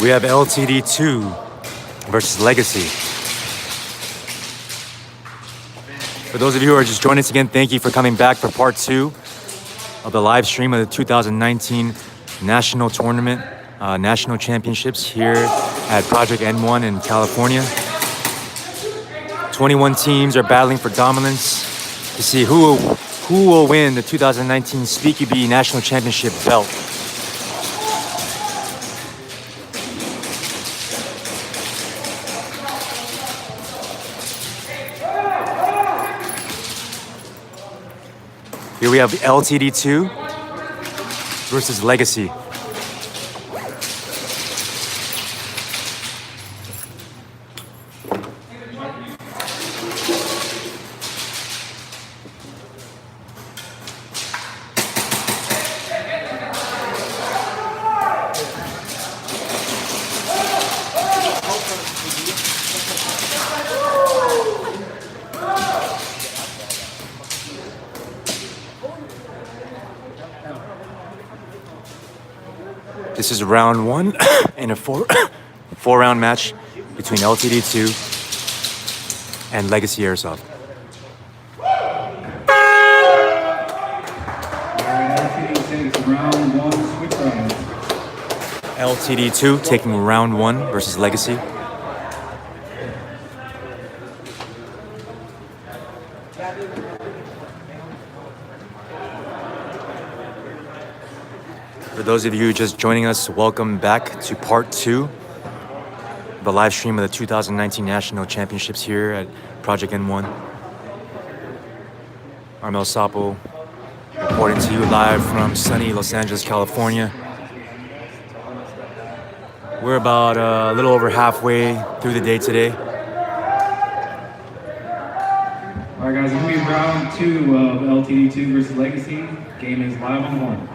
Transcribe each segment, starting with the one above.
We have LTD2 versus Legacy. For those of you who are just joining us again, thank you for coming back for part 2 of the live stream of the 2019 National Tournament, National Championships here at Project N1 in California. 21 teams are battling for dominance to see who will win the 2019 SpeedQB National Championship belt. Here we have LTD2 versus Legacy. This is round 1 in a four-round match between LTD2 and Legacy Airsoft. LTD2 taking round 1 versus Legacy. For those of you just joining us, welcome back to part 2 of the live stream of the 2019 National Championships here at Project N1. Armel Sapo reporting to you live from sunny Los Angeles, California. We're about a little over halfway through the day today. All right, guys, it's gonna be round 2 of LTD2 versus Legacy. Game is live on the horn.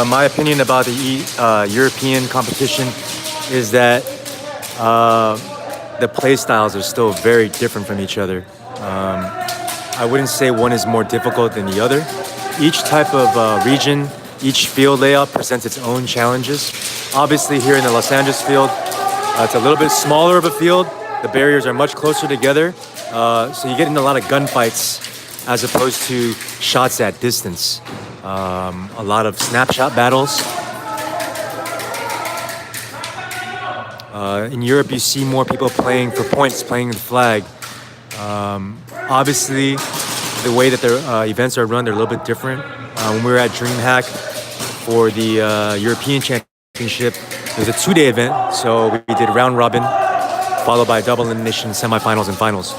My opinion about the European competition is that the play styles are still very different from each other. I wouldn't say one is more difficult than the other. Each type of region, each field layout presents its own challenges. Obviously here in the Los Angeles field, it's a little bit smaller of a field. The barriers are much closer together, so you get in a lot of gunfights as opposed to shots at distance. A lot of snapshot battles. In Europe, you see more people playing for points, playing the flag. Obviously, the way that their events are run, they're a little bit different. When we were at DreamHack for the European Championship, it was a 2-day event, so we did round robin, followed by double elimination, semifinals, and finals.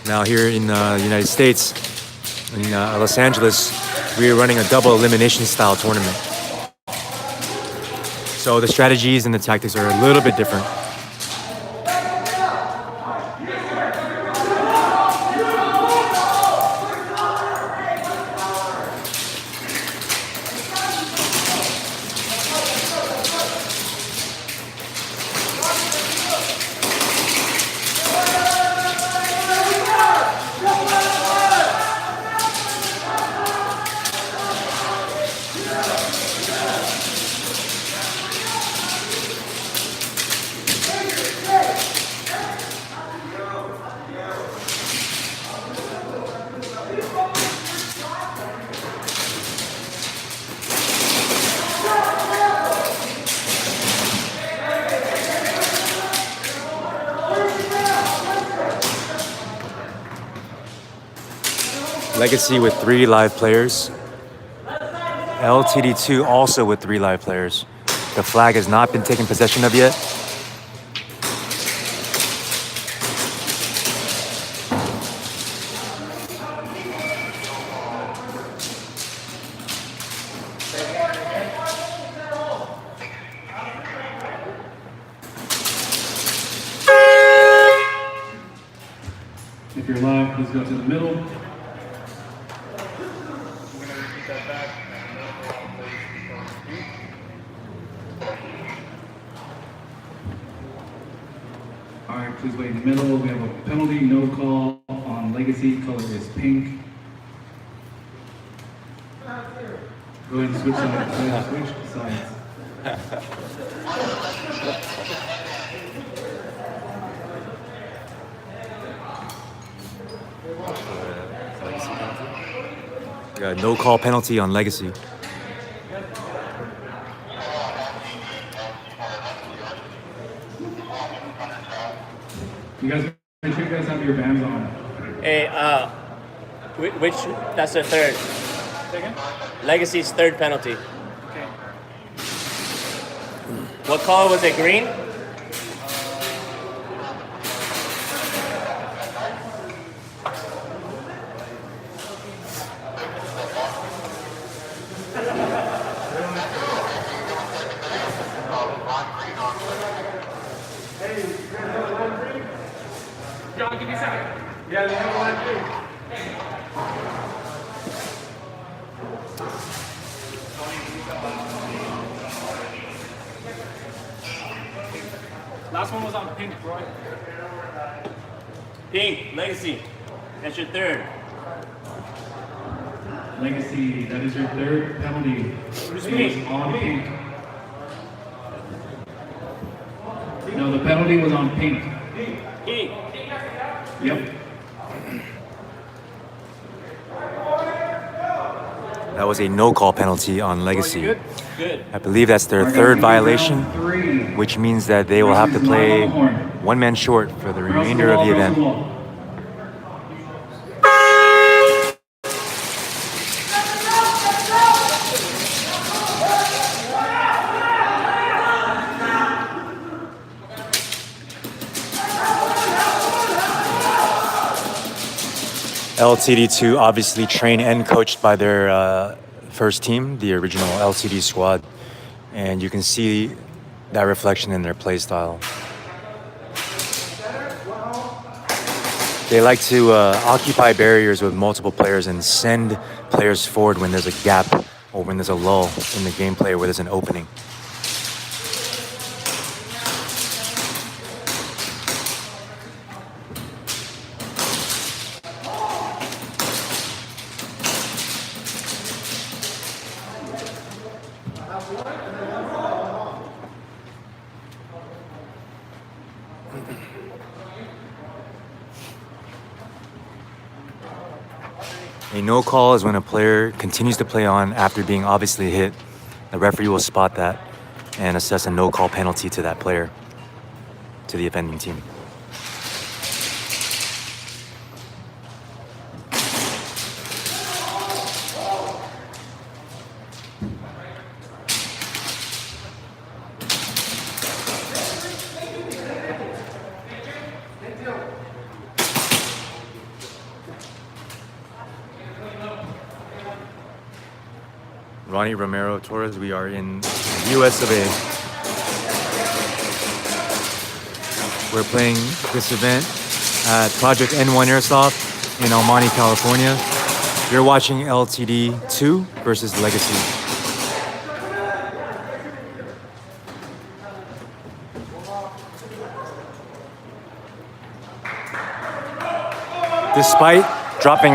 Now here in the United States, in Los Angeles, we are running a double elimination style tournament. So the strategies and the tactics are a little bit different. Legacy with 3 live players. LTD2 also with 3 live players. The flag has not been taken possession of yet. If you're live, please go to the middle. Please wait in the middle. We have a penalty, no call on Legacy. Color is pink. Go ahead and switch sides. Go ahead and switch sides. We got a no call penalty on Legacy. You guys, make sure you guys have your bands on. Hey, which, that's the third. Second? Legacy's third penalty. Okay. What color was it, green? John, give me a second. Yeah, they have one too. Last one was on pink, Roy. Pink, Legacy. That's your third. Legacy, that is your third penalty. It was on pink. No, the penalty was on pink. Pink. Yep. That was a no call penalty on Legacy. Good. Good. I believe that's their Alright, third guys, violation, round 3. which means that they will have to play one man short for the remainder of the event. LTD2 obviously trained and coached by their first team, the original LTD squad, and you can see that reflection in their play style. They like to occupy barriers with multiple players and send players forward when there's a gap or when there's a lull in the gameplay where there's an opening. A no call is when a player continues to play on after being obviously hit. The referee will spot that and assess a no call penalty to that player, to the offending team. Ronnie Romero Torres, we are in the US of A. We're playing this event at Project N1 Airsoft in Almani, California. You're watching LTD 2 versus Legacy. Despite dropping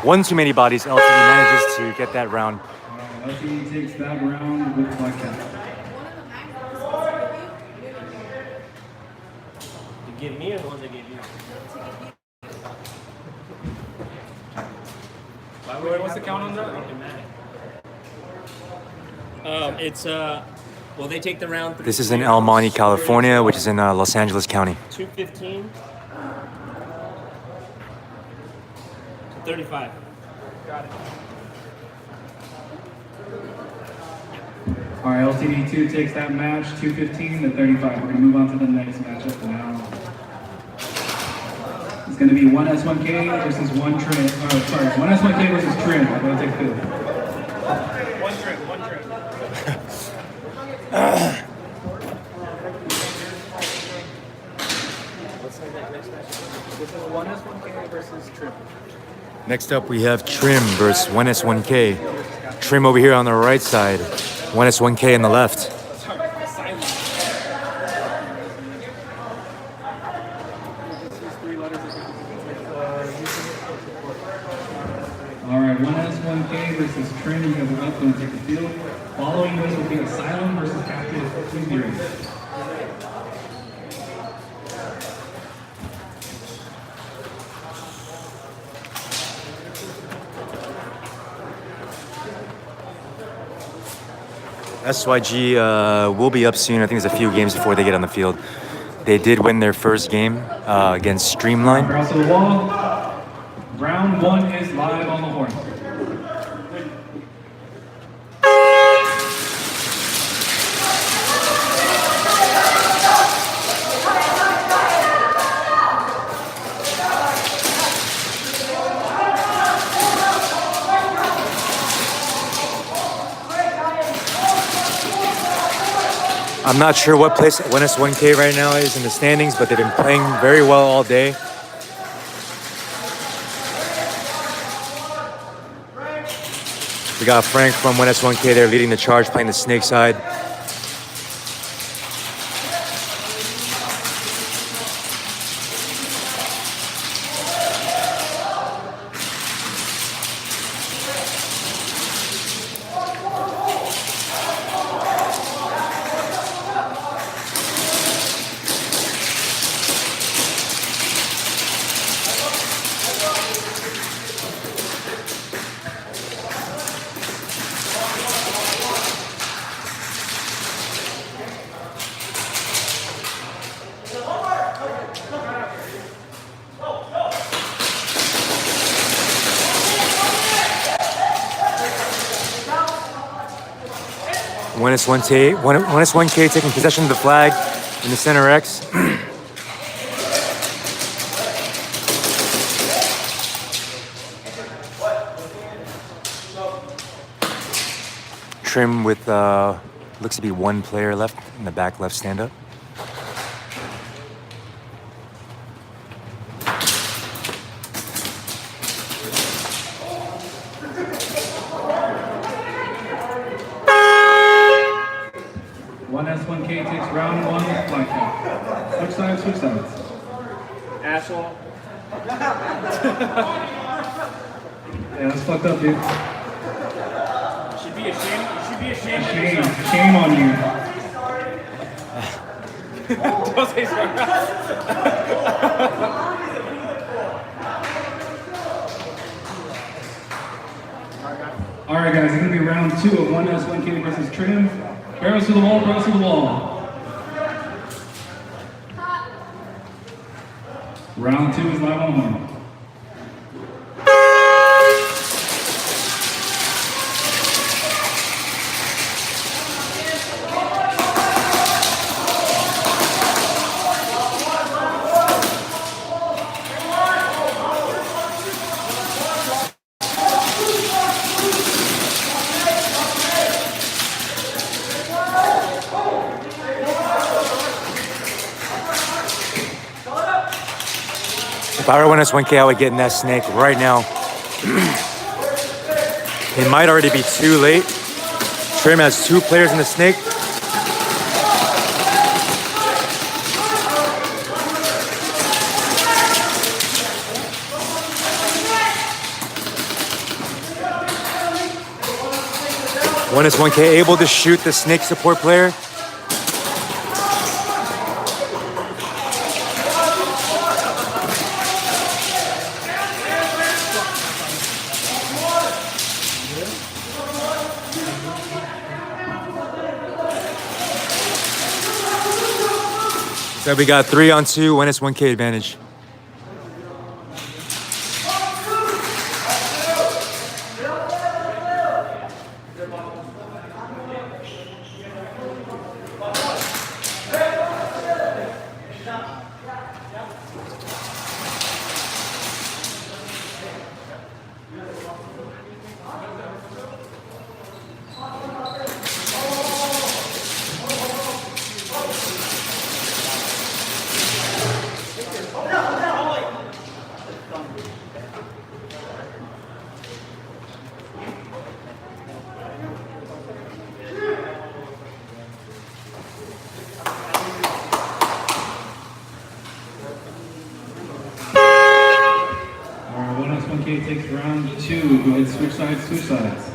one too many bodies, LTD manages to get that round. LTD takes that round with black cap. You give me or the ones I gave you? What's the count on that? It's well, they take the round. This is in Almani, California, which is in Los Angeles County. 215 to 35. Got it. All right, LTD2 takes that match, 215 to 35. We're going to move on to the next matchup now. It's going to be 1S1K versus 1 Trim. Oh, sorry, 1S1K versus Trim. I'm going to take 2. One Trim. What's the next match? This is 1S1K versus Trim. Next up, we have Trim versus 1S1K. Trim over here on the right side, 1S1K on the left. 1S1K versus Trim. You guys are up and take the field. Following this will be Asylum versus Captive 3-0. SYG will be up soon. I think there's a few games before they get on the field. They did win their first game against Streamline. Cross to the wall. Round 1 is live on the horn. I'm not sure what place 1S1K right now is in the standings, but they've been playing very well all day. We got Frank from 1S1K there leading the charge, playing the snake side. One S1K taking possession of the flag in the center X. Trim with looks to be one player left in the back left stand up. SpeedQB takes round one with flag count. Switch sides, switch sides. Asshole. Yeah, that's fucked up, dude. You should be ashamed. You should be ashamed of Shame, yourself. shame on you. Don't say sorry. Alright guys, it's gonna be round two of 1S1K versus Trim. Barrels to the wall, barrels to the wall. Round two is live on horn. If I were 1S1K, I would get in that snake right now. It might already be too late. Trim has two players in the snake. One is 1K able to shoot the snake support player. So we got 3-on-2, 1S1K advantage. 2. Go ahead, switch sides, switch sides.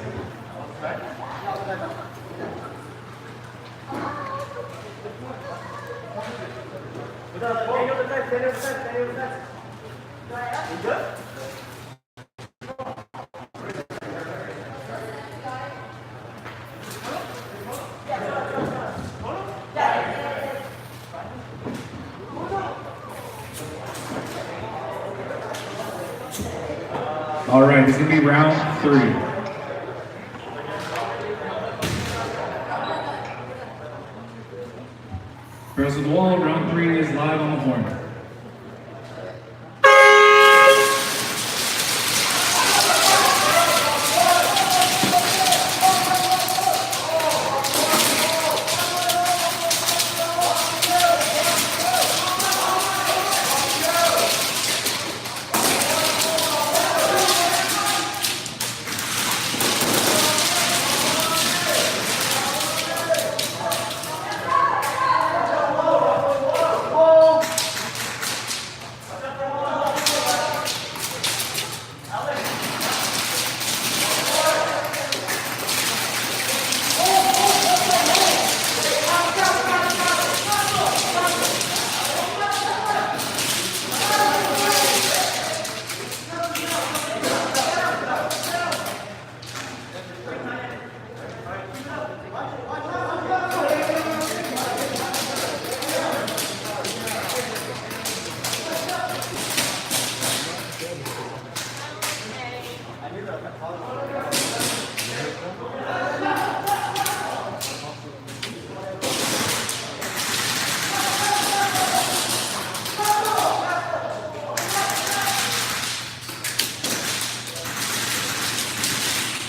All right, this is going to be round 3. Girls with the wall, round 3 is live on the horn.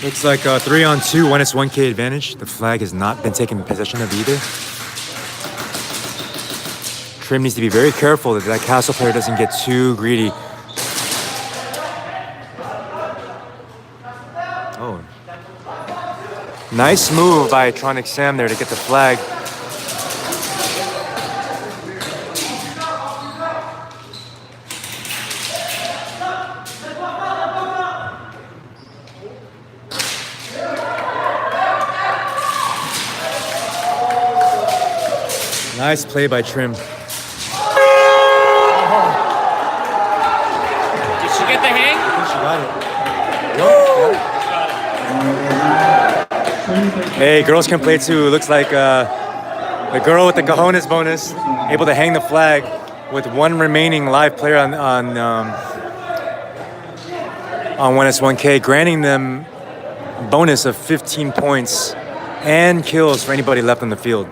Looks like 3-on-2, 1s1k advantage. The flag has not been taken possession of either. Trim needs to be very careful that that castle player doesn't get too greedy. Oh. Nice move by Tronic Sam there to get the flag. Nice play by Trim. Did she get the hang? I think she got it. Hey, girls can play too. Looks like the girl with the cojones bonus able to hang the flag with one remaining live player on 1s1k, granting them a bonus of 15 points and kills for anybody left on the field.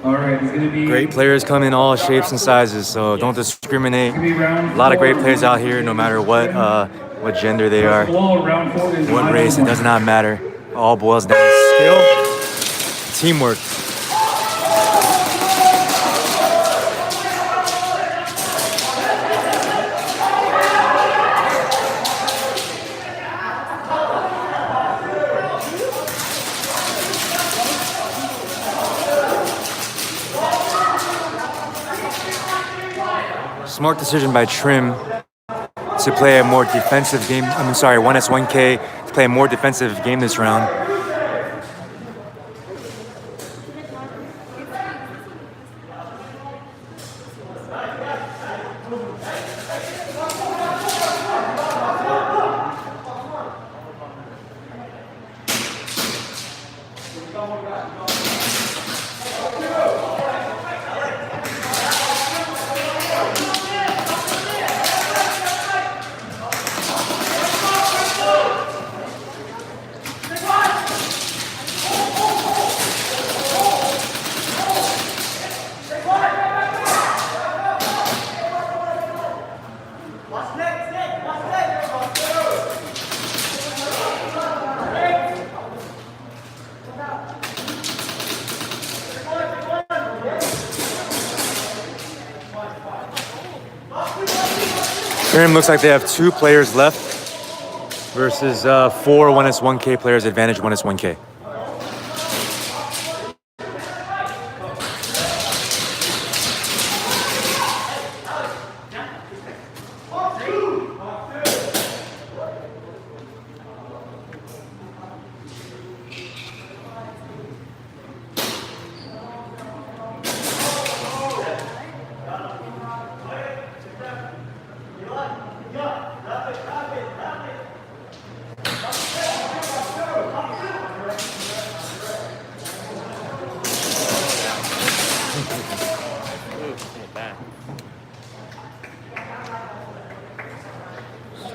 All right, it's going to be... Great players come in all shapes and sizes, so don't discriminate. A lot of great players out here, no matter what gender they are, what race, it does not matter. All boils down to skill, teamwork. Smart decision by Trim to play a more defensive game. 1s1k to play a more defensive game this round. Trim looks like they have 2 players left. versus 4 1S1K players, advantage 1S1K.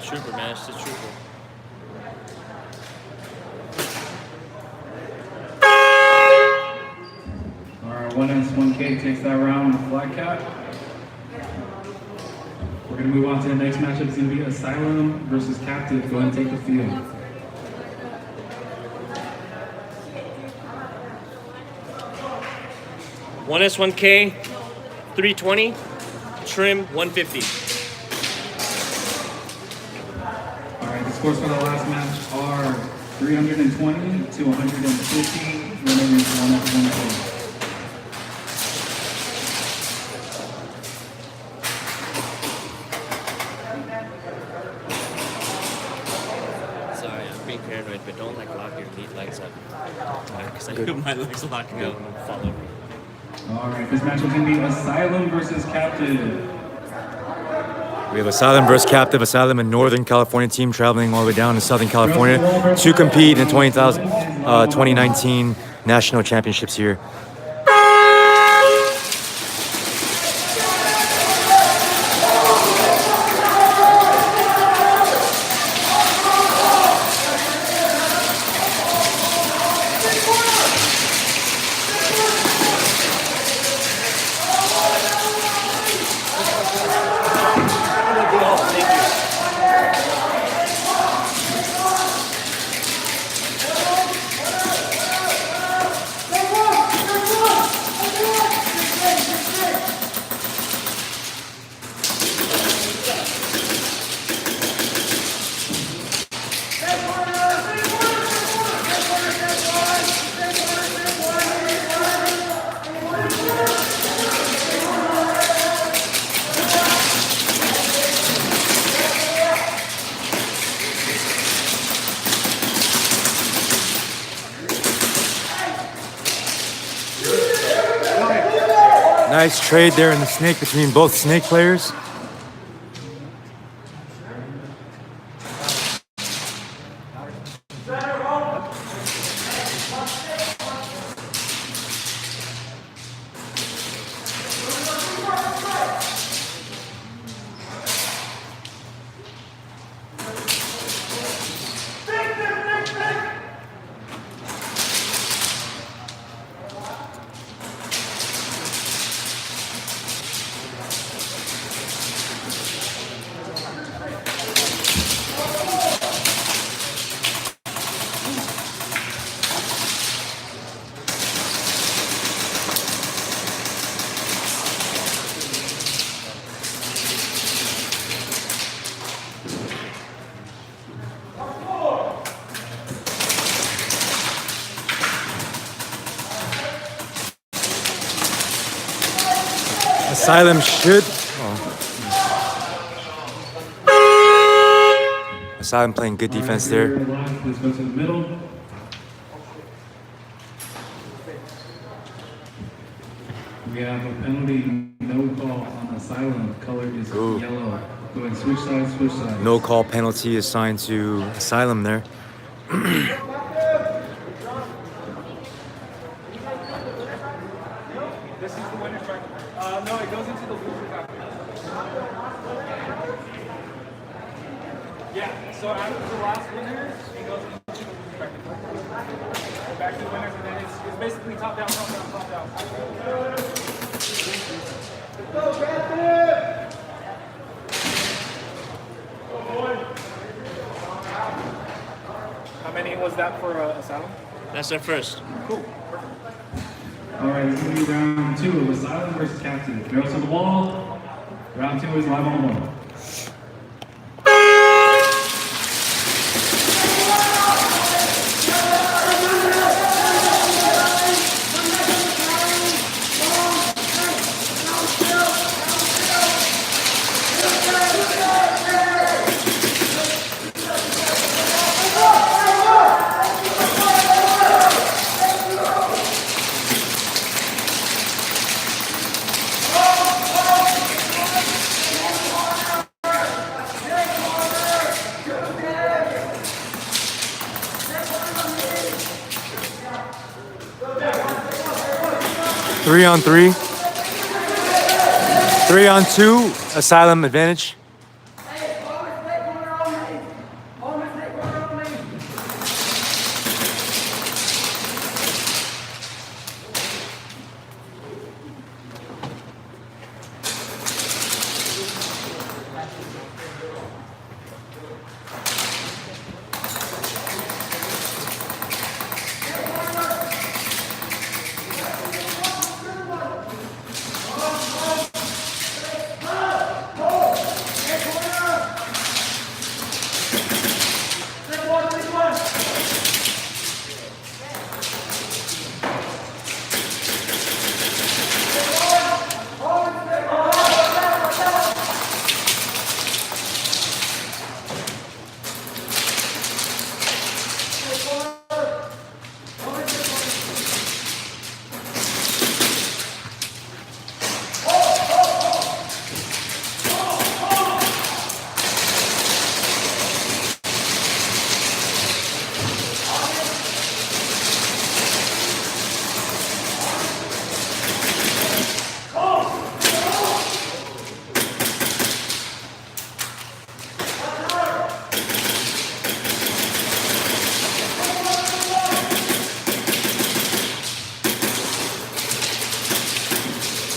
Trooper, man. It's the trooper. Alright, 1S1K takes that round with Flat Cat. We're going to move on to the next matchup. It's going to be Asylum versus Captive. Go ahead and take the field. One S1K, 320, trim 150. Alright, the scores for the last match are 320 to 150. Remaining 1S1K. Sorry, I'm being paranoid, but don't like lock your legs up. Because I feel my legs locking up and fall over. Alright, this match is going to be Asylum versus Captive. We have Asylum versus Captive. Asylum, a Northern California team traveling all the way down to Southern California to compete in 2019 National Championships here. Nice trade there in the snake between both snake players. Asylum should. Asylum playing good defense there. Please go to the middle. We have a penalty, no call on Asylum. Color is Ooh. yellow. Go ahead, switch sides, switch sides. No call penalty assigned to Asylum there. This is the winner's bracket. No, it goes into the loser bracket. Yeah, so after the last winner, it goes into the loser bracket. Back to the winners, and then it's basically top down, top down, top down. Let's go, Captain! How many was that for Asylum? That's our first. Cool. Perfect. All right, this is going to be round 2 of Asylum versus Captain. Barrel to the wall. Round 2 is live on the wall. 3-on-3. 3-on-2. Asylum advantage.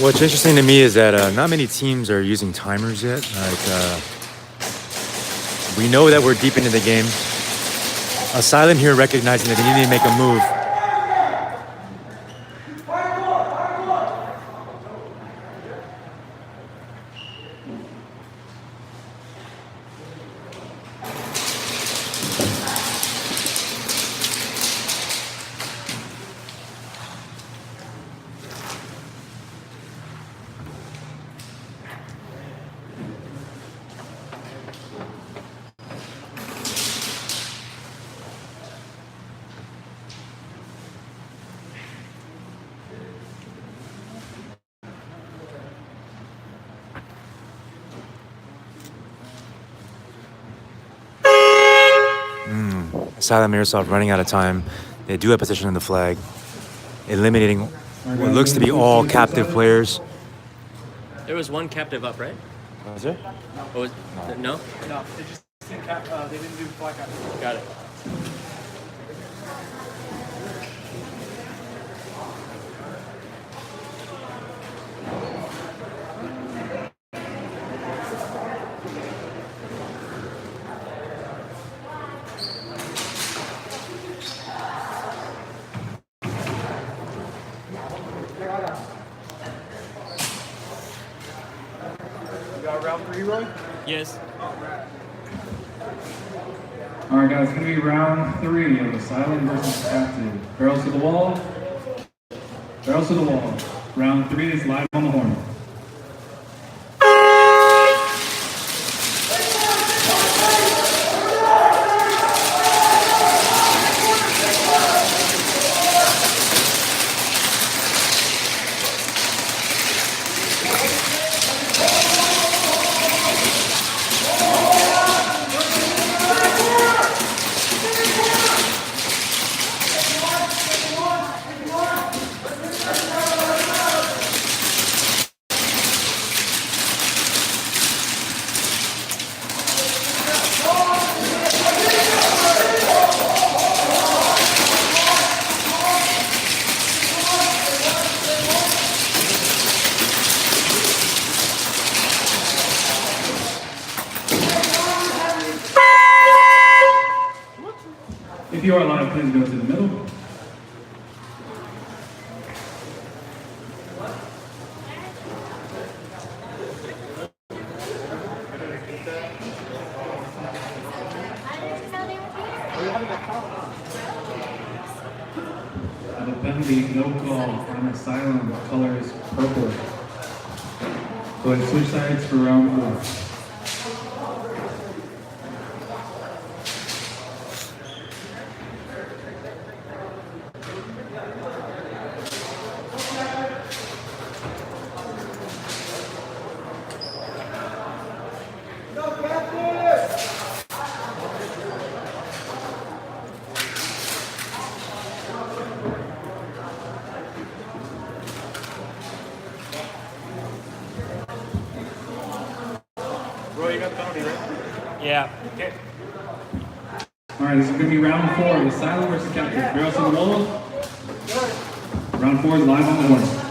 What's interesting to me is that not many teams are using timers yet. We know that we're deep into the game. Asylum here recognizing that they need to make a move. Asylum Airsoft running out of time. They do have position on the flag, eliminating what looks to be all captive players. There was one captive up, right? Was there? Oh, no? No, they just didn't they didn't do flag cap. Got it. Round 3, Roy? Yes. Alright guys, it's gonna be round 3 of Asylum versus Captive. Barrels to the wall. Barrels to the wall. Round 3 is live on the horn. If you are live, please go to the middle. The penalty, no call on Asylum. Color is purple. Go ahead, switch sides for round 4. Yeah. All right, this is going to be round 4 of Asylum versus Captive. Barrels to the wall. Round 4 is live on the horn.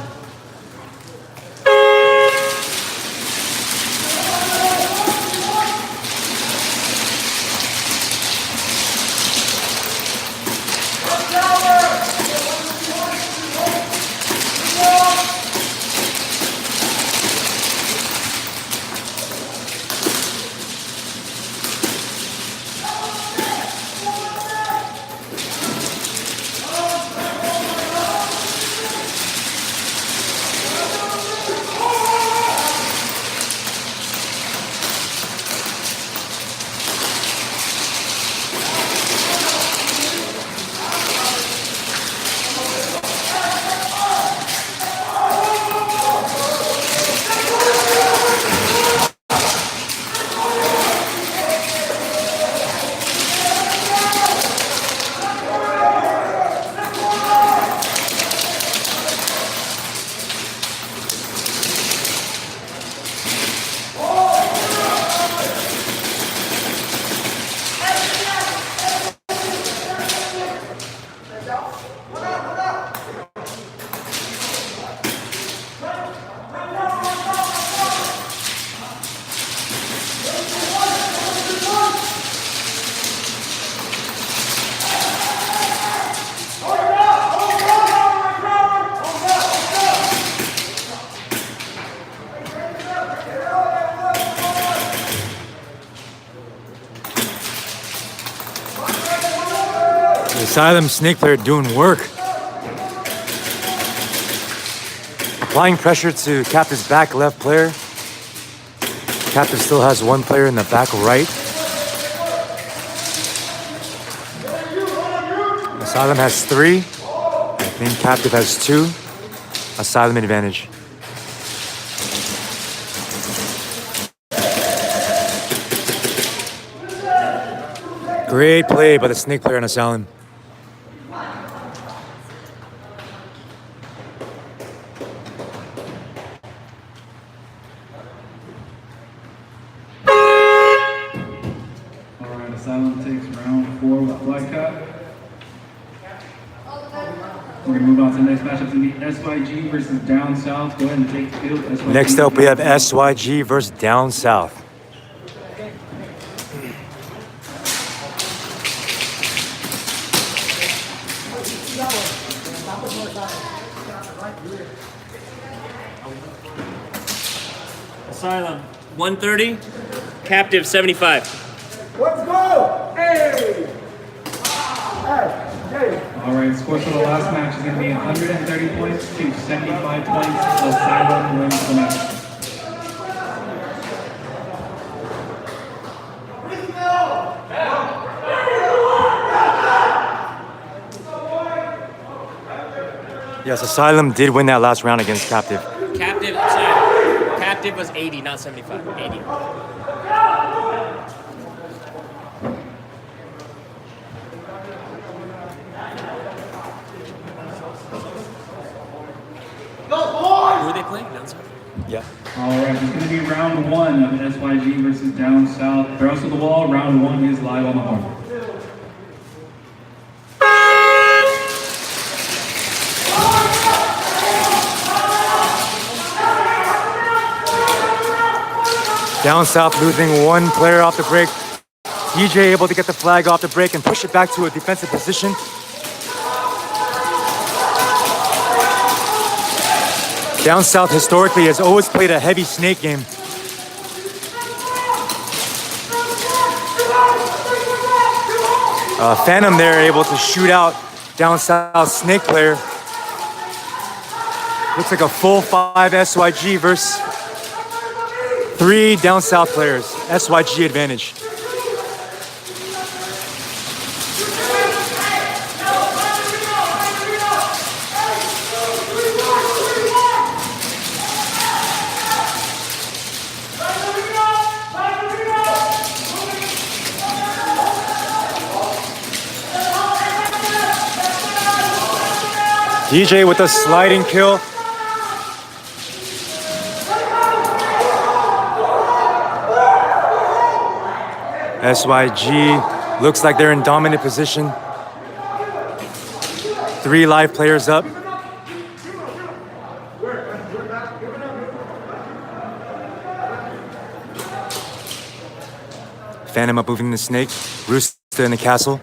Asylum snake player doing work. Applying pressure to Captive's back left player. Captive still has one player in the back right. Asylum has 3. I think Captive has 2. Asylum advantage. Great play by the snake player on Asylum. Asylum takes round 4 with Black Cat. We're going to move on to the next matchup. It's going to be SYG versus Down South. Go ahead and take the field. SYG. Next up, we have SYG versus Down South. Asylum 130, Captive 75. Let's go! Hey! All right, score for the last match is going to be 130 points to 75 points. Asylum wins the match. Yes, Asylum did win that last round against Captive. Captive was 80, not 75. 80. Who are they playing? Down South? Yeah. All right, it's going to be round 1 of SYG versus Down South. Barrels to the wall. Round 1 is live on the horn. Down South losing one player off the break. DJ able to get the flag off the break and push it back to a defensive position. Down South historically has always played a heavy snake game. Phantom there able to shoot out Down South snake player. Looks like a full 5 SYG versus 3 Down South players. SYG advantage. DJ with a sliding kill. SYG looks like they're in dominant position. 3 live players up. Phantom up moving the snake. Rooster in the castle.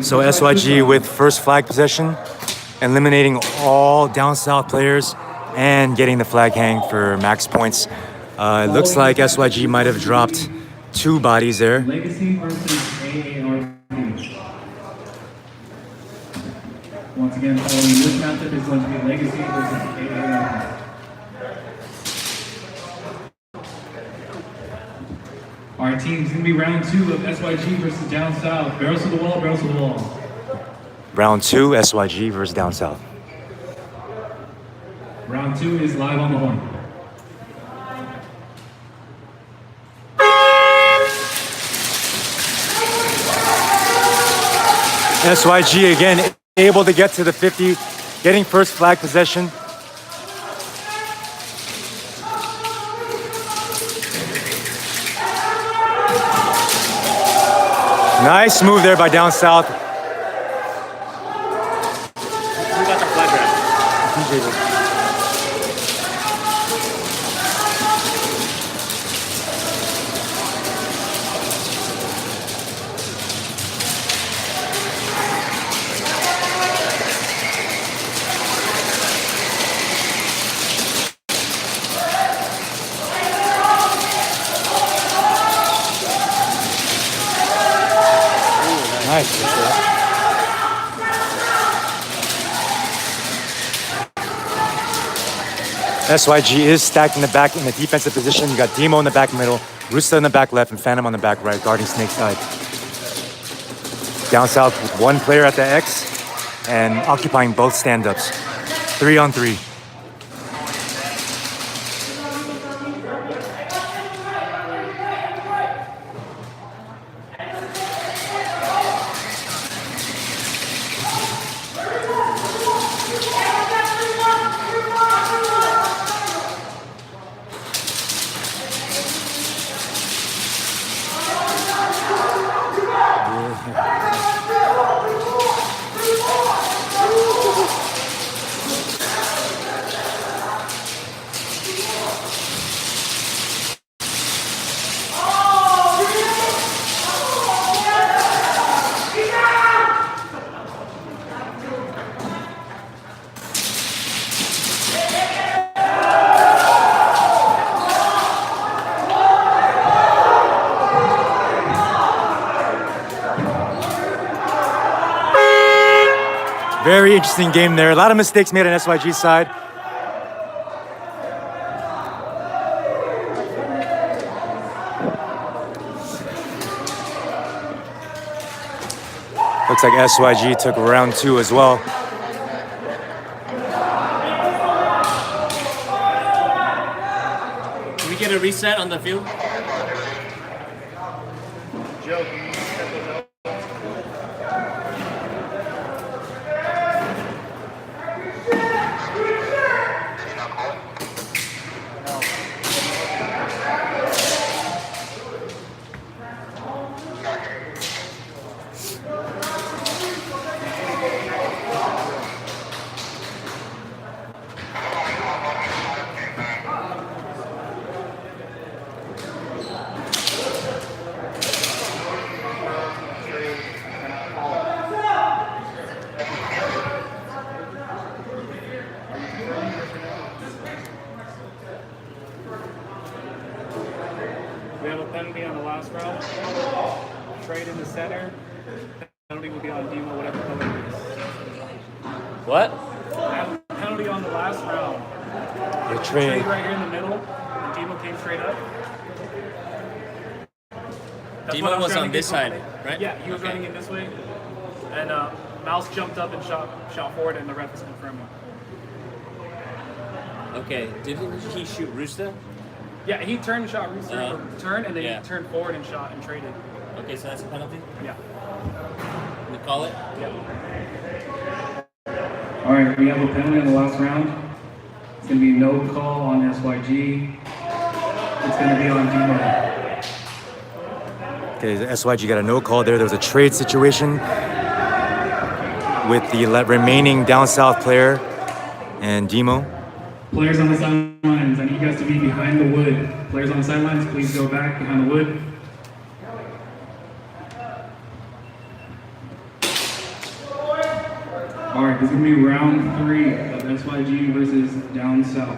So SYG with first flag possession, eliminating all down south players and getting the flag hang for max points. It looks like SYG might have dropped 2 bodies there. Legacy versus AARP. Once again, following this matchup is going to be Legacy versus AARP. Our team's going to be round 2 of SYG versus Down South. Barrels to the wall, barrels to the wall. Round 2, SYG versus Down South. Round 2 is live on the horn. SYG again able to get to the 50, getting first flag possession. Nice move there by Down South. Who got the flag grab? Nice. SYG is stacked in the back in the defensive position. You got Demo in the back middle, Rooster in the back left, and Phantom on the back right, guarding Snake side. Down south with 1 player at the X and occupying both stand-ups. 3-on-3. Very interesting game there. A lot of mistakes made on SYG's side. Looks like SYG took round 2 as well. Can we get a reset on the field? We have a penalty on the last round. Trade in the center. Penalty will be on Demo, whatever color it is. What? I have a penalty on the last round. The Trade trade. right here in the middle. And Demo came straight up. That's what I Demo was trying on to this get side, right? Yeah, he was Okay. running in this way. And Mouse jumped up and shot forward, and the ref is confirming. Okay, didn't he shoot Rooster? Yeah, he turned and shot Rooster, turn, and then Yeah. he turned forward and shot and traded. Okay, so that's a penalty? Yeah. We call it? Yeah. All right, we have a penalty in the last round. It's going to be no call on SYG. It's going to be on Demo. Okay, the SYG got a no call there. There was a trade situation with the remaining down south player and Demo. Players on the sidelines, I need you guys to be behind the wood. Players on the sidelines, please go back behind the wood. All right, this is going to be round 3 of SYG versus Down South.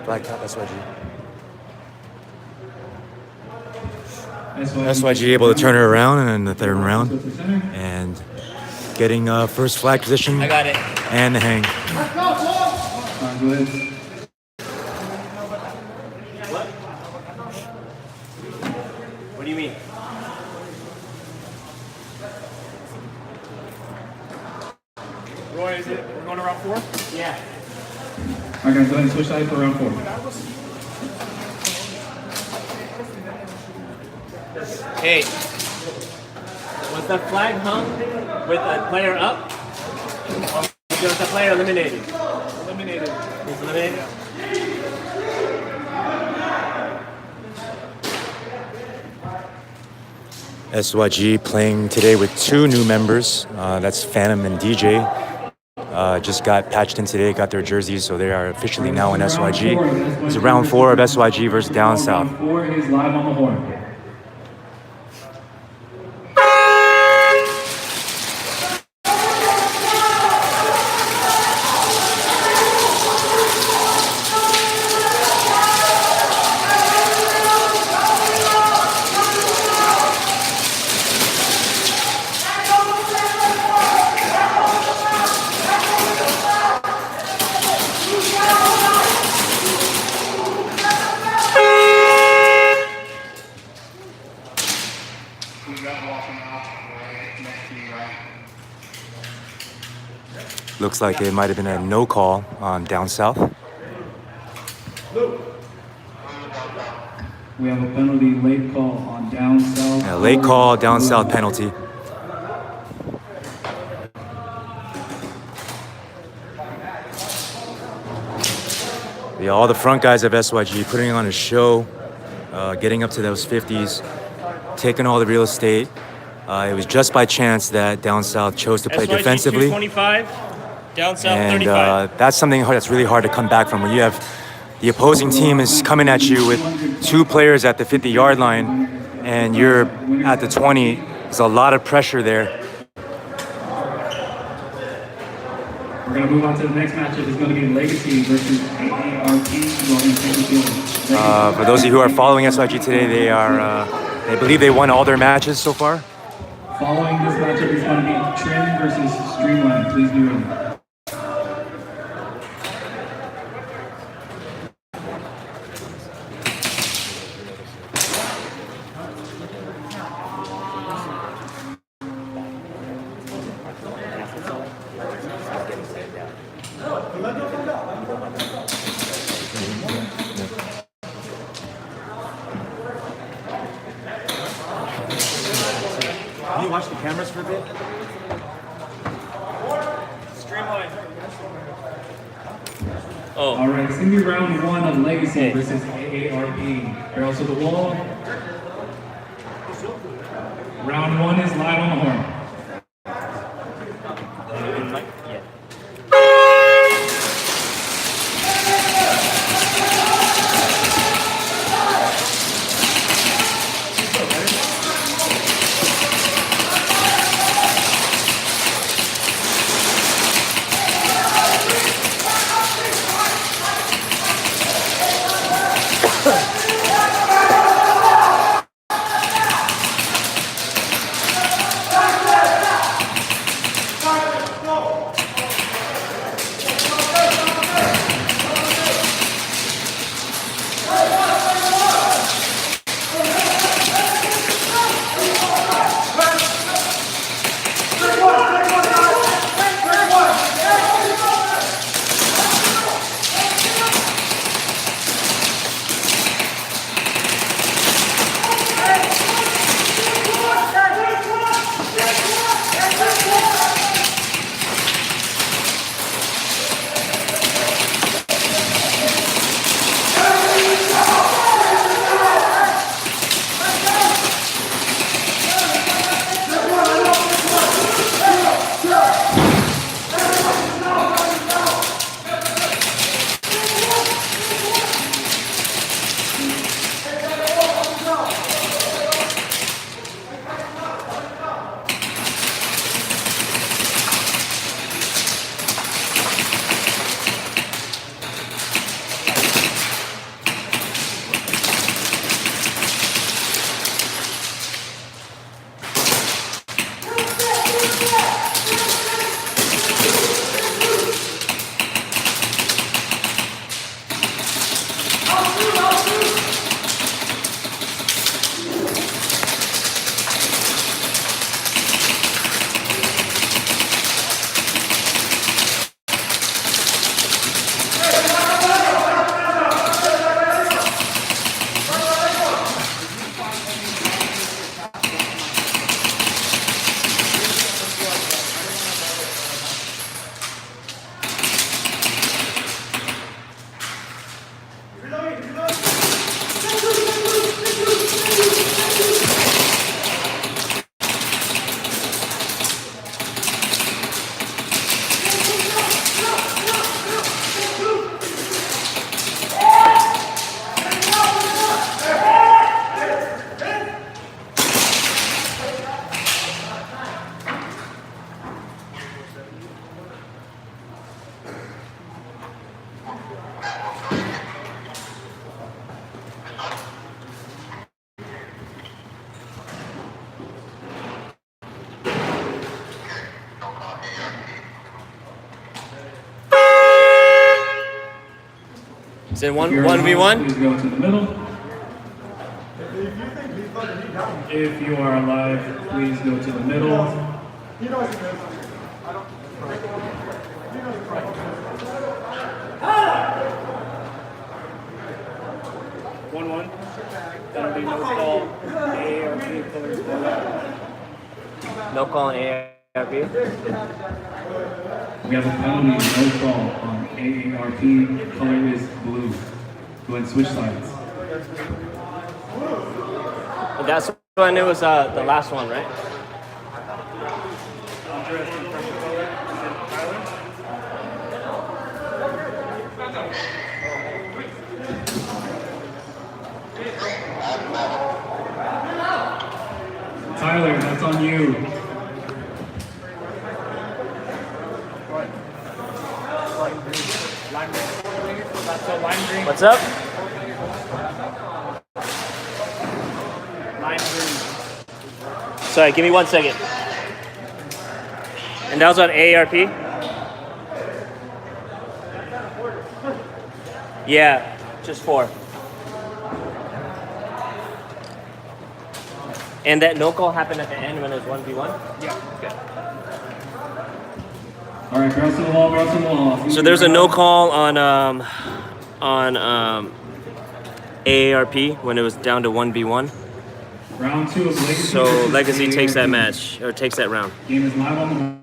Black top SYG. SYG SYG able to turn it around in the third round and getting first flag position I got it. and the hang. Go ahead. What do you mean? Roy, is it? We're going to round 4? Yeah. All right, guys, go ahead and switch sides for round 4. Hey, was the flag hung with a player up? Or was the player eliminated? Eliminated. He's eliminated? SYG playing today with 2 new members. That's Phantom and DJ. Just got patched in today, got their jerseys, so they are officially now in SYG. It's round 4 of SYG versus Down South. Round 4 is live on the horn. Looks like it might have been a no call on Down South. We have a penalty late call on Down South. Yeah, late call, Down South penalty. Yeah, all the front guys of SYG putting on a show, getting up to those 50s, taking all the real estate. It was just by chance that Down South chose to play SYG defensively. 225, Down South And 35. that's something that's really hard to come back from. When you have the opposing team is coming at you with 2 players at the 50-yard line and you're at the 20, there's a lot of pressure there. We're going to move on to the next matchup. It's going to be Legacy versus AARP. For those of you who are following SYG today, they believe they won all their matches so far. Following this matchup is going to be Trim versus Streamline. Please be ready. watch the cameras for a bit? Streamline. Oh. All right, it's gonna be round 1 of Legacy versus AARP. Barrels to the wall. Round 1 is live on the horn. Is it 1v1? Please go to the middle. If you are alive, please go to the middle. He knows he knows. I don't. He knows it's right. 1-1. That'll be no call. AARP colors blue. No call on AARP. We have a penalty, no call on AARP. Color is blue. Go ahead and switch sides. That's when it was the last one, right? Tyler, that's on you. What's up? Sorry, give me 1 second. And that was on AARP? Yeah, just 4. And that no call happened at the end when it was 1v1? Yeah. Okay. All right, barrels to the wall, barrels to the wall. So there's a no call on AARP when it was down to 1v1. Round 2 of Legacy. So versus Legacy takes that AARP. match, or takes that round. Game is live on the horn.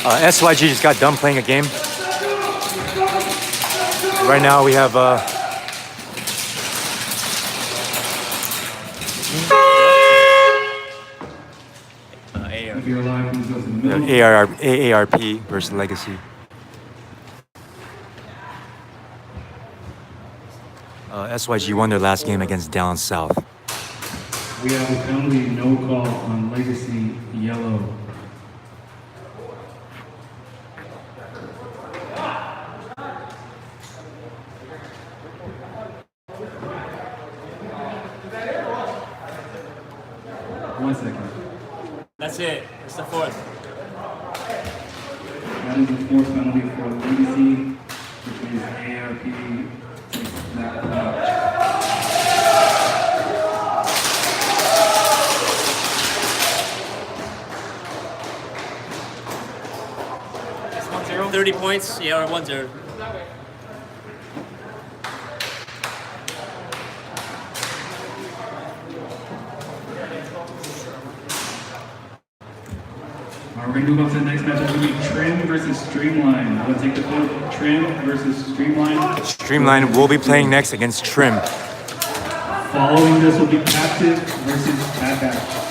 SYG just got done playing a game. Right now we have If you're alive, please go to the middle. AARP versus Legacy. SYG won their last game against Down South. We have a penalty no call on Legacy yellow. One second. That's it. It's the fourth. That is the fourth penalty for Legacy, which means AARP takes that out. 30 points, yeah, or 1-0. We're going to move on to the next match. It's going to be Trim versus Streamline. Let's take the field. Trim versus Streamline. Streamline will be playing next against Trim. Following this will be Captive versus Backpack.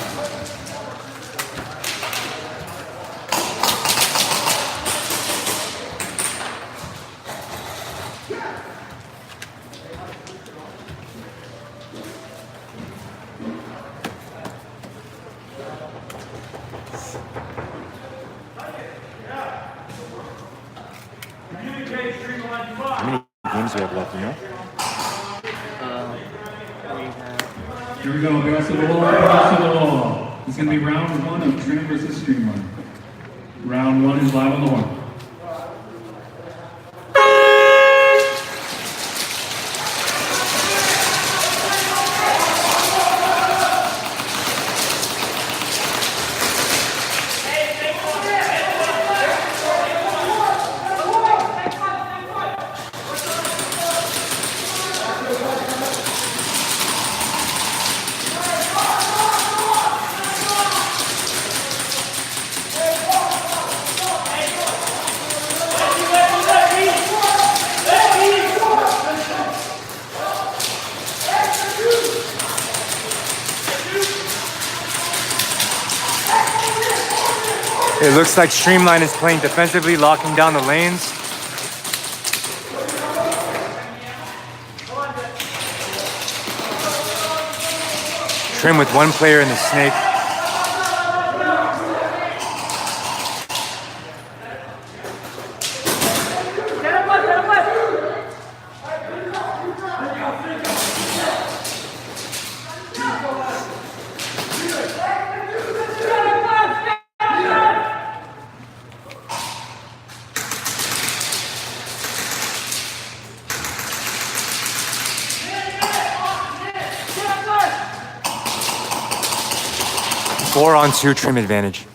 How many games do we have left, you know? Here we go. Barrels to the wall. Barrels to the wall. It's going to be round 1 of Trim versus Streamline. Round 1 is live on the horn. It looks like Streamline is playing defensively, locking down the lanes. Trim with one player in the snake. 4-on-2 trim advantage.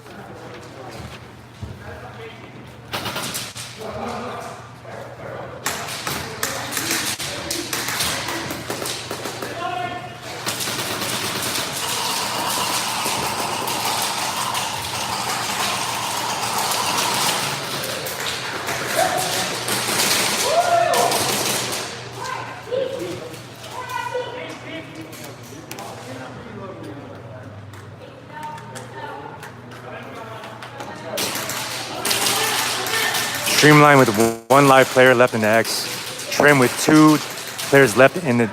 Streamline with 1 live player left in the X. Trim with 2 players left in the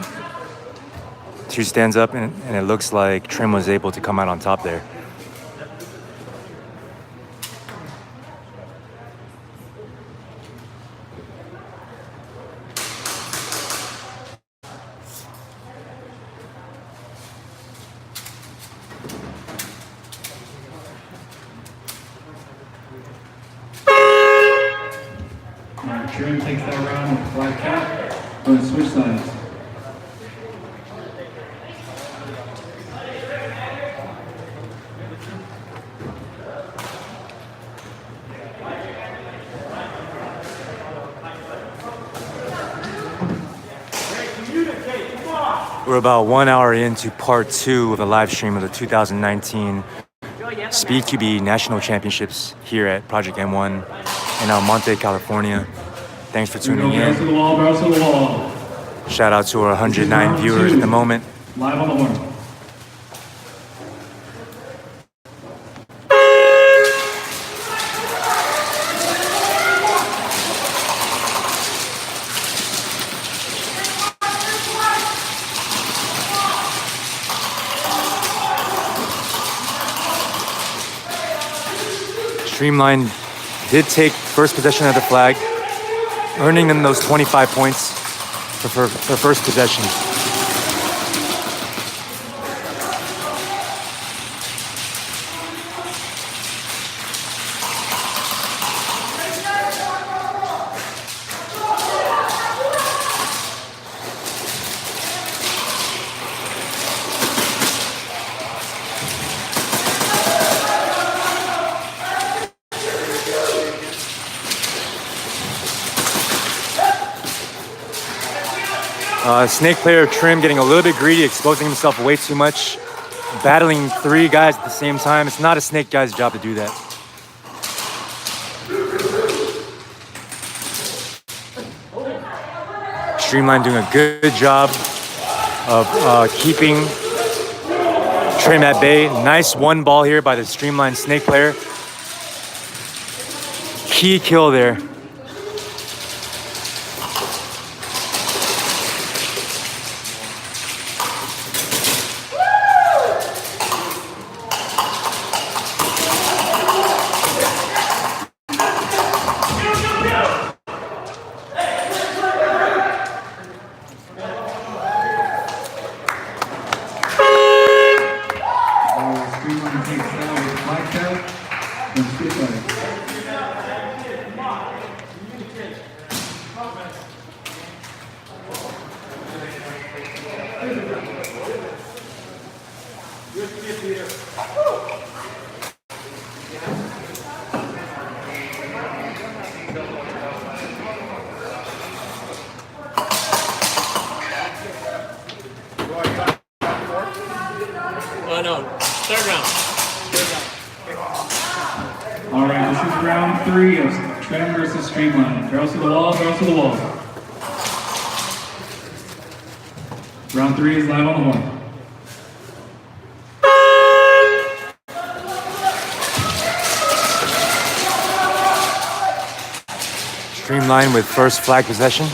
2 stands up, and it looks like Trim was able to come out on top there. Trim takes that round with flat cap. Going to switch sides. We're about 1 hour into part 2 of the live stream of the 2019 SpeedQB National Championships here at Project M1 in El Monte, California. Thanks for tuning Barrels to the in. wall, barrels to the wall. Shout out to our 109 viewers at the moment. Live on the horn. Streamline did take first possession of the flag, earning them those 25 points for first possession. Snake player Trim getting a little bit greedy, exposing himself way too much, battling 3 guys at the same time. It's not a Snake guy's job to do that. Streamline doing a good job of keeping Trim at bay. Nice 1 ball here by the Streamline Snake player. Key kill there. Streamline takes that with flat cap and switch sides. Oh no, third round. All right, this is round 3 of Trim versus Streamline. Barrels to the wall, barrels to the wall. Round 3 is live on the horn. Streamline with first flag possession.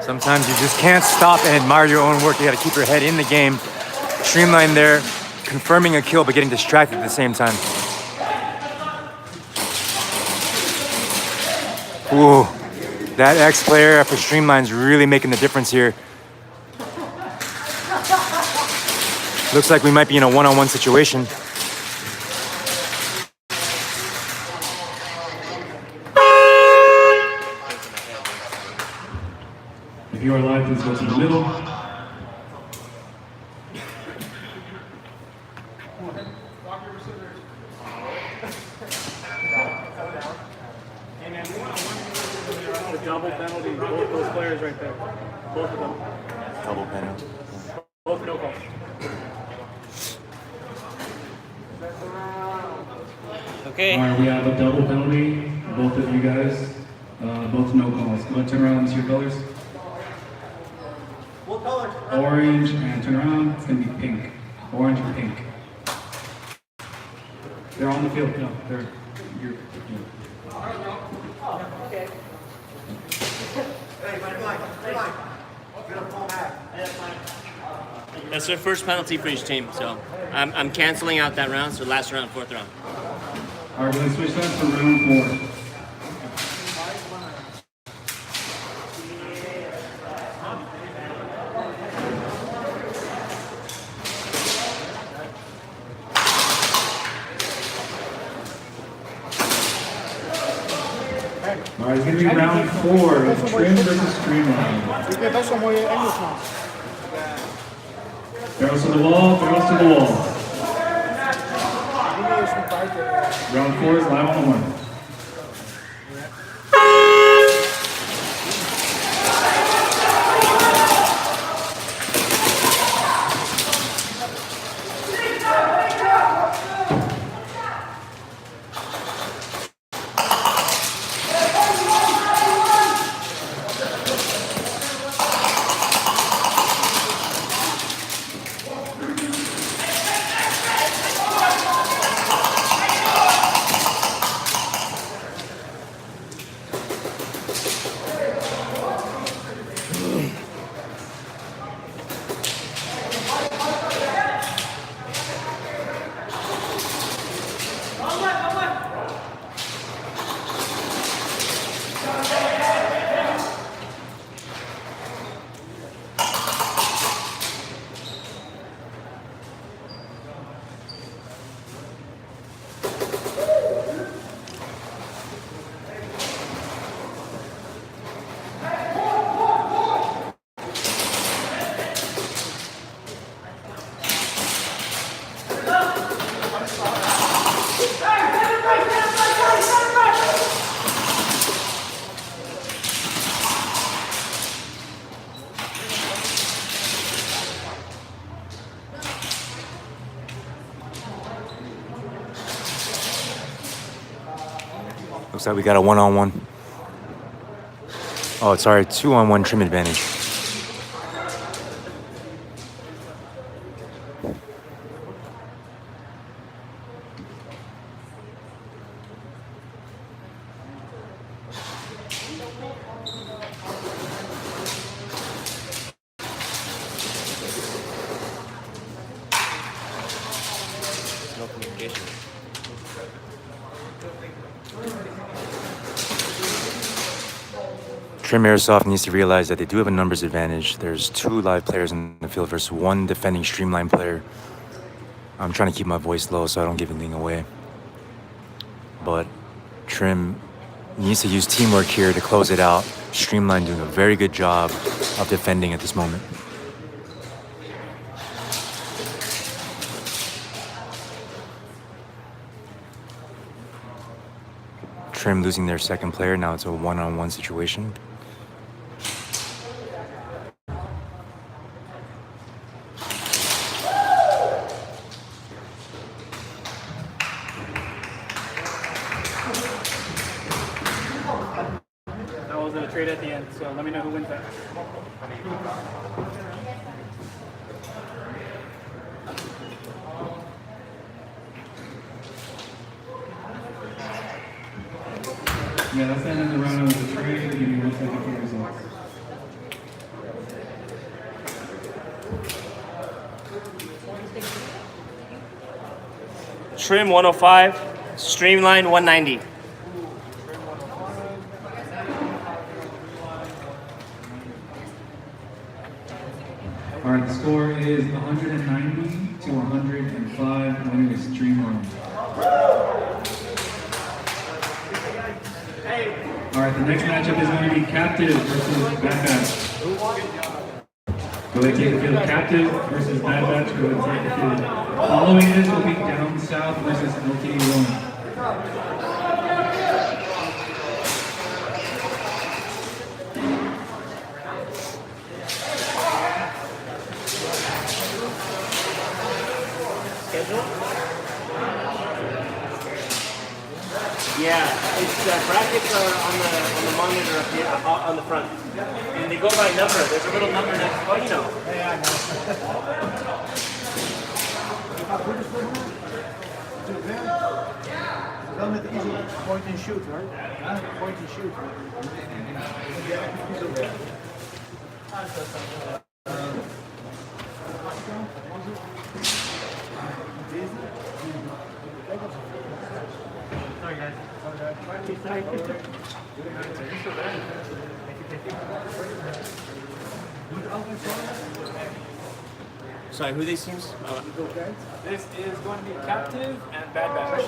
Sometimes you just can't stop and admire your own work. You got to keep your head in the game. Streamline there, confirming a kill but getting distracted at the same time. Ooh, that X player for Streamline's really making the difference here. Looks like we might be in a one-on-one situation. If you are live, please go to the middle. The double penalty, both those players right there. Both of them. Double penalty. Both no calls. Okay. All right, we have a double penalty. Both of you guys, both no calls. Go ahead, turn around and see your colors. What colors? Orange and turn around. It's gonna be pink. Orange and pink. They're on the field. No, they're. You're. That's their first penalty for each team, so I'm canceling out that round, so last round, fourth round. All right, we're gonna switch that to round 4. All right, it's gonna be round 4. Trim versus Streamline. Barrels to the wall, barrels to the wall. Round 4 is live on the horn. Looks like we got a one-on-one. Oh, sorry, 2-on-1 trim advantage. No communication. Trim Airsoft needs to realize that they do have a numbers advantage. There's 2 live players in the field versus 1 defending Streamline player. I'm trying to keep my voice low so I don't give anything away. But Trim needs to use teamwork here to close it out. Streamline doing a very good job of defending at this moment. Trim losing their second player. Now it's a one-on-one situation. That wasn't a trade at the end, so let me know who wins that. Yeah, that's the end of the round of the trade. Give me 1 second for the results. Trim 105, Streamline 190. All right, the score is 190 to 105. Winner is Streamline. All right, the next matchup is going to be Captive versus Bad Batch. Go ahead, take the field. Captive versus Bad Batch. Go ahead, take the field. Following this will be Down South versus LTD1. Yeah, it's brackets are on the monitor up here, on the front, and they go by number. There's a little number next. Oh, you know. Ja, I know. Wel met de easy point and shoot hoor. Ja, point and shoot. Sorry, who are these teams? This is going to be Captive and Bad Batch.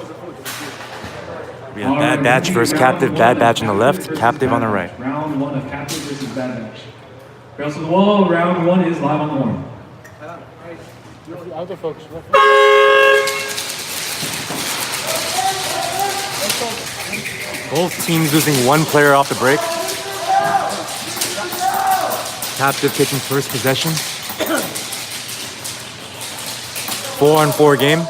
We have Bad Batch versus Captive. Bad Batch on the left, Captive on the right. Round one of Captive versus Bad Batch. Barrels to the wall. Round one is live on the horn. Autofocus. Both teams losing one player off the break. Captive taking first possession. 4-on-4 game.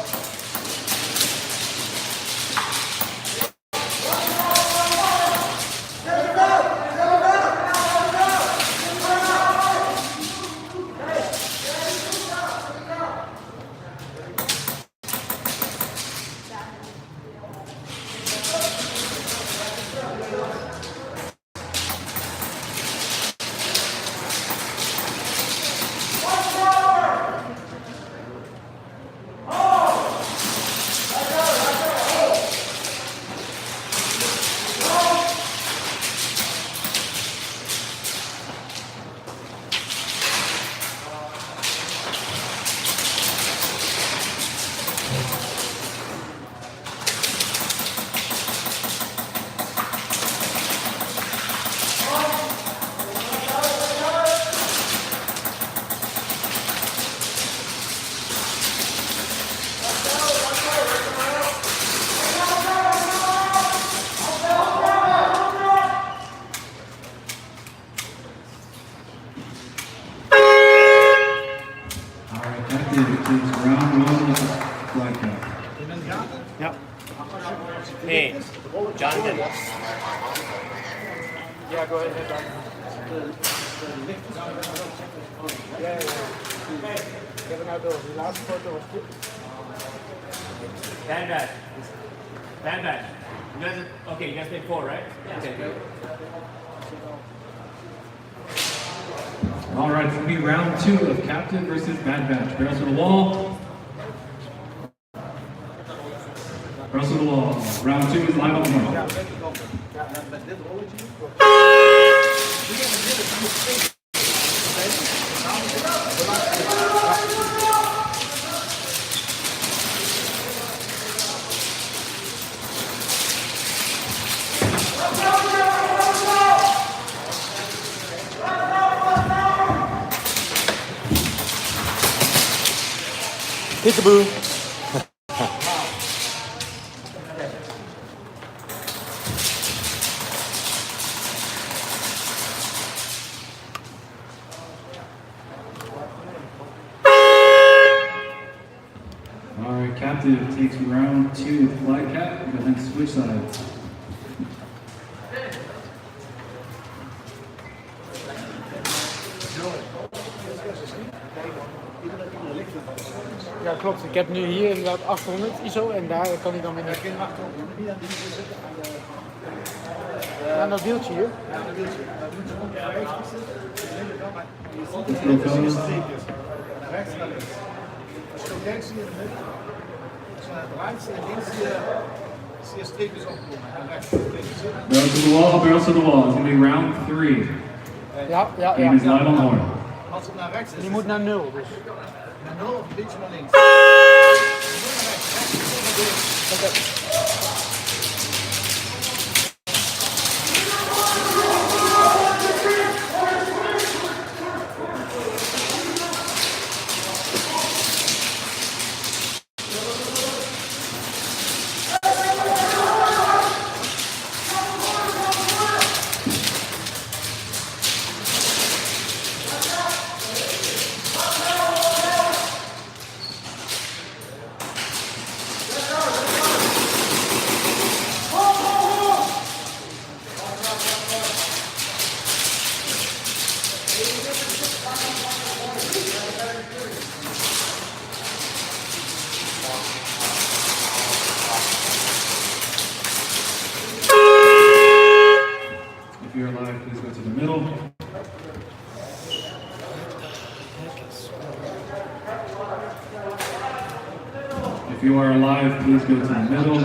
Hey, Jonathan. Yeah, go ahead. Ik heb er nou door. Die laatste foto was goed. Bad Batch. Bad Batch. You guys are, okay, you guys made 4, right? Okay. All right, it's going to be round two of Captive versus Bad Batch. Barrels to the wall. Barrels to the wall. Round two is live on the horn. Met dit rolletje. Peekaboo. All right, Captive takes round two with fly cap. Go ahead and switch sides. Ja, klopt. Ik heb nu hier inderdaad 800 ISO en daar kan hij dan weer naar. Aan dat wieltje hier. Rechts naar links. Als je ook kijkt zie je het midden. Als je naar het ruimte en links zie je streepjes opkomen. En rechts. Barrels to the wall, barrels to the wall. It's going to be round 3. Game is live on the horn. Als het naar rechts is, Die moet naar 0. Dus. naar 0 of een beetje naar links. If you're alive, please go to the middle. If you are alive, please go to the middle.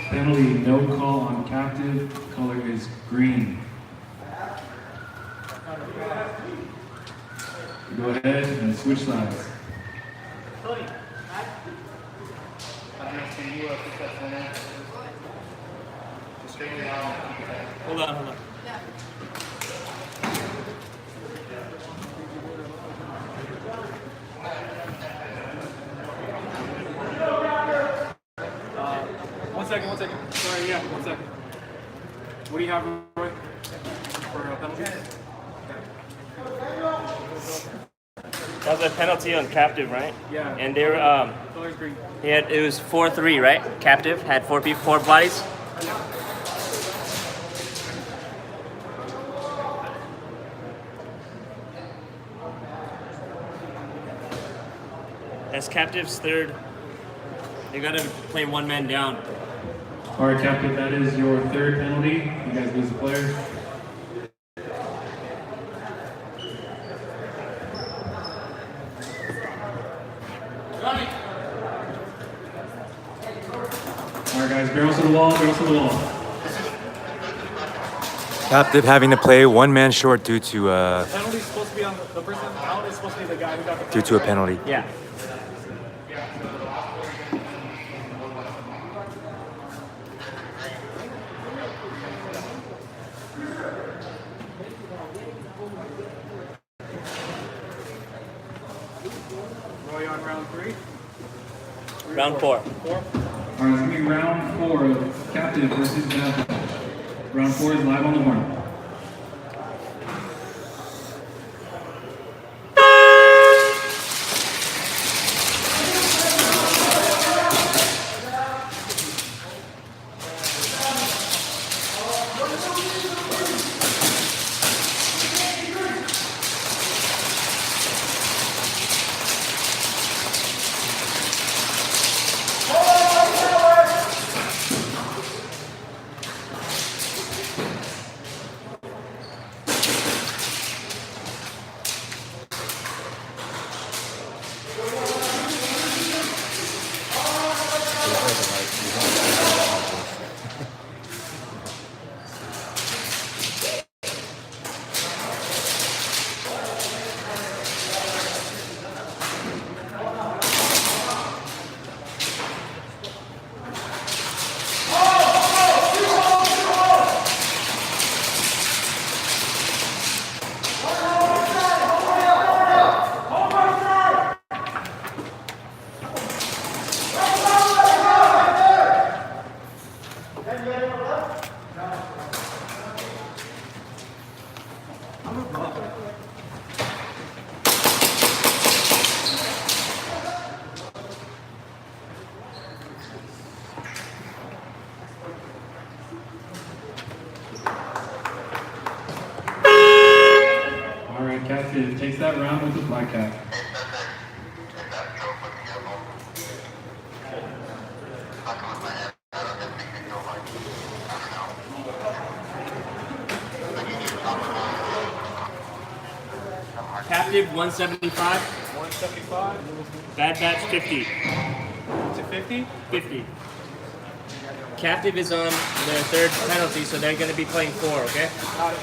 Penalty, no call on captive. Color is green. Go ahead and switch sides. Hold on. One second. Sorry, yeah, 1 second. What do you have, Roy? For penalties? That was a penalty on captive, right? Yeah. And they were Color's green. it was 4-3, right? Captive had four bodies. As captive's third, they gotta play one man down. All right, captive, that is your third penalty. You guys lose a player. All right, guys, barrels to the wall, barrels to the wall. Captive having to play one man short due to Penalty's supposed to be on the person out is supposed to be the guy who got the penalty. due to a penalty. Yeah. Roy on round 3. Round 4. All right, it's gonna be round 4 of captive versus captive. Round 4 is live on the horn. All right, captive takes that round with the black cap. Captive 175. 75 Bad Batch 50. to 50. 50. Captive is on their third penalty, so they're going to be playing 4, okay? Got it.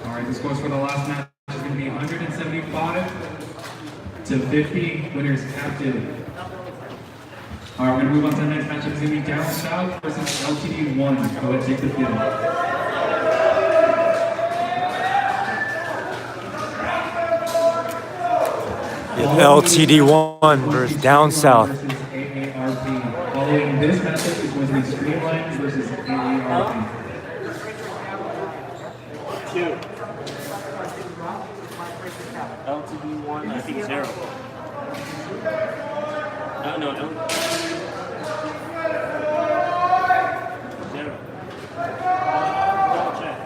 All right, the scores for the last match is going to be 175 to 50. Winners captive. All right, we're going to move on to the next matchup. It's going to be Down South versus LTD 1. Go ahead, take the field. LTD1 versus Down South. Versus AARP. Following this matchup is going to be Streamline versus AARP. 2. LTD1, I think 0. No. 0. Double check.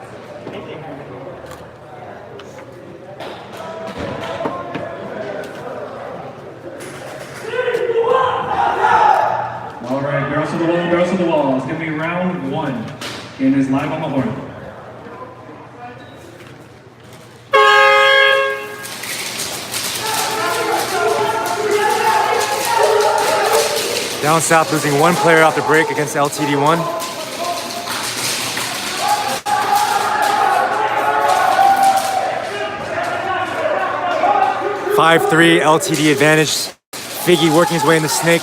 All right, barrels to the wall, barrels to the wall. It's going to be round 1. And is live on the horn. Down South losing 1 player off the break against LTD1. (5-3) LTD advantage. Figgy working his way in the snake.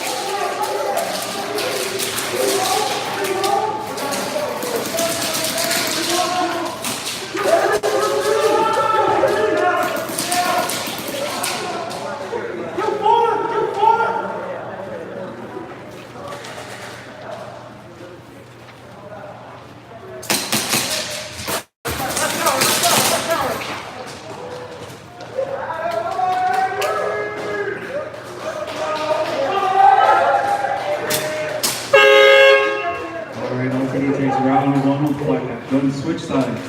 Go and switch sides.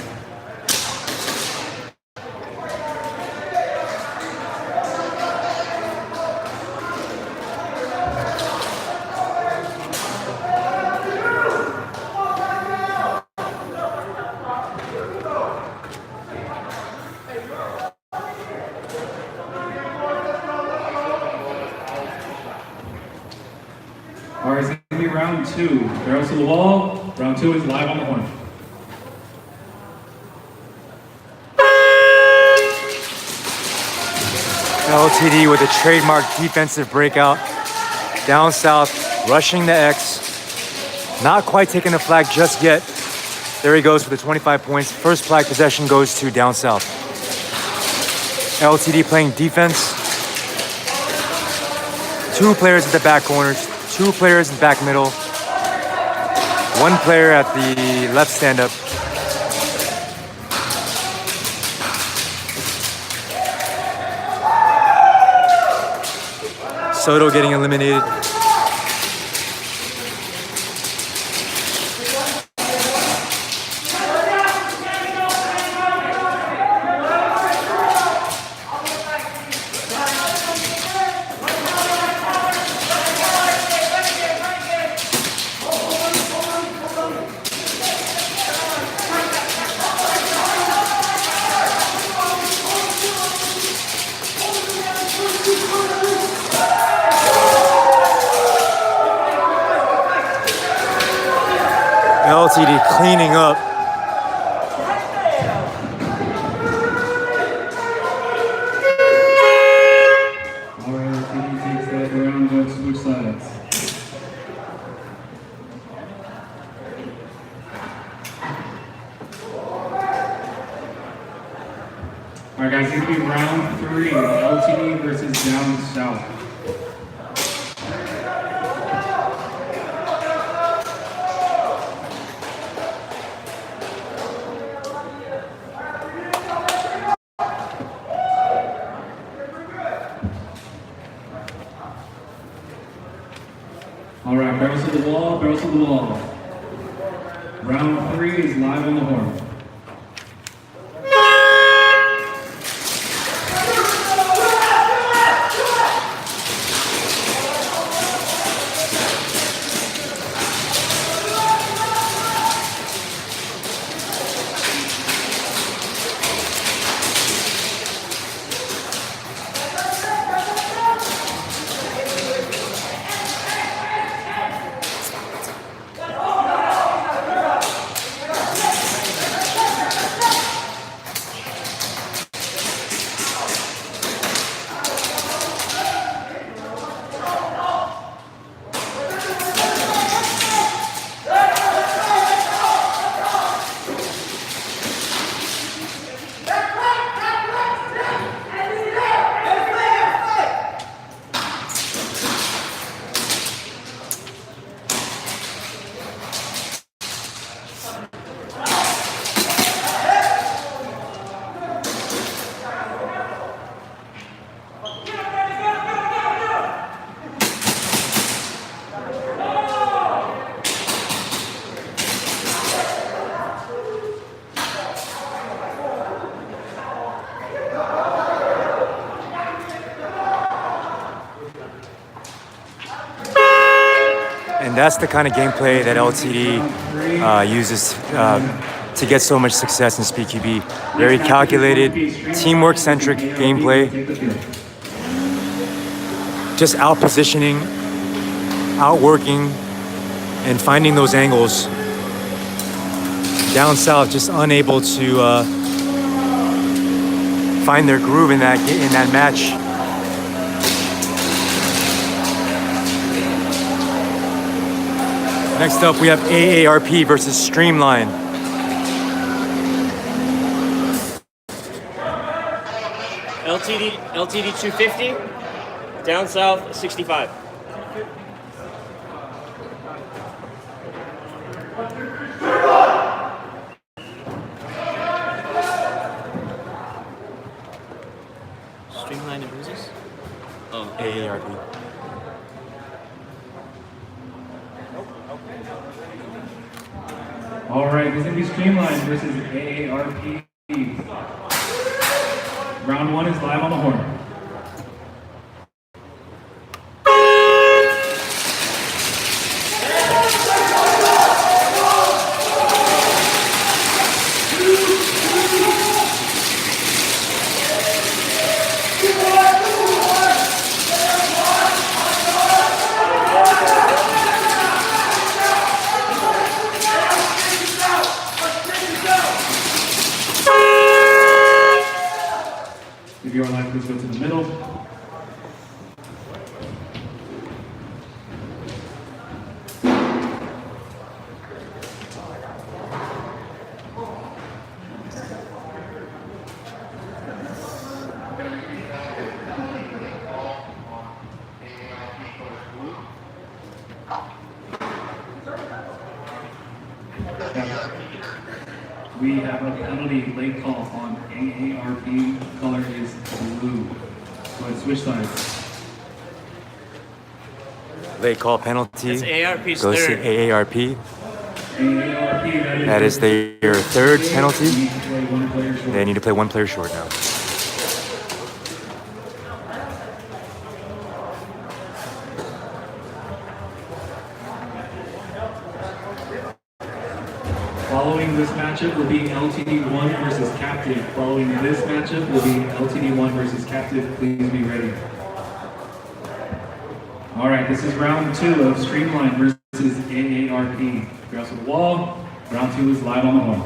All right, it's going to be round 2. Barrels to the wall. Round 2 is live on the horn. LTD with a trademark defensive breakout. Down South rushing the X. Not quite taking the flag just yet. There he goes for the 25 points. First flag possession goes to Down South. LTD playing defense. 2 players at the back corners. 2 players in the back middle. 1 player at the left stand-up. Soto getting eliminated. LTD cleaning up. Alright, LTD takes that round. Go switch sides. Alright guys, it's going to be round 3. LTD versus Down South. All right, barrels to the wall, barrels to the wall. Round 3 is live on the horn. And that's the kind of gameplay that LTD uses to get so much success in SpeedQB. Very calculated, teamwork-centric gameplay. Just out-positioning, outworking, and finding those angles. Down south, just unable to find their groove in that match. Next up, we have AARP versus Streamline. LTD 250, down south 65. Streamline and who's this? Oh, AARP. All right, this is going to be Streamline versus AARP. Round one is live on the horn. If you are live, please go to the middle. We have a penalty late call on AARP. Color is blue. Go ahead, switch sides. Late call penalty. It's AARP's Goes to third. AARP. AARP, That is their third penalty. You need to play one player short. They need to play one player short now. Following this matchup will be LTD1 versus Captive. Following this matchup will be LTD1 versus Captive. Please be ready. All right, this is round two of Streamline versus AARP. Across the wall. Round two is live on the horn.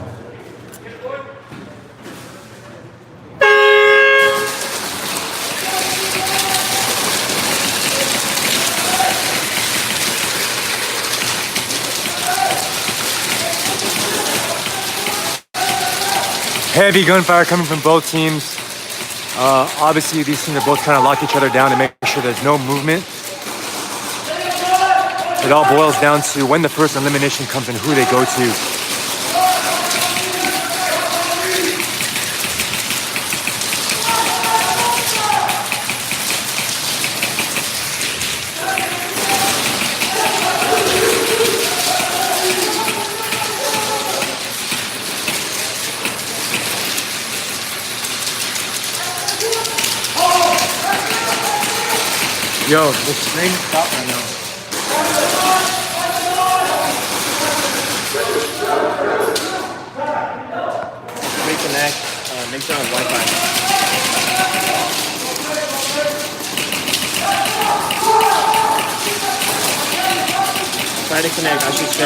Heavy gunfire coming from both teams. Obviously, these teams are both trying to lock each other down to make sure there's no movement. It all boils down to when the first elimination comes and who they go to. Yo, the stream stopped right now. Reconnect. Make sure on Wi-Fi. Try to connect. I should share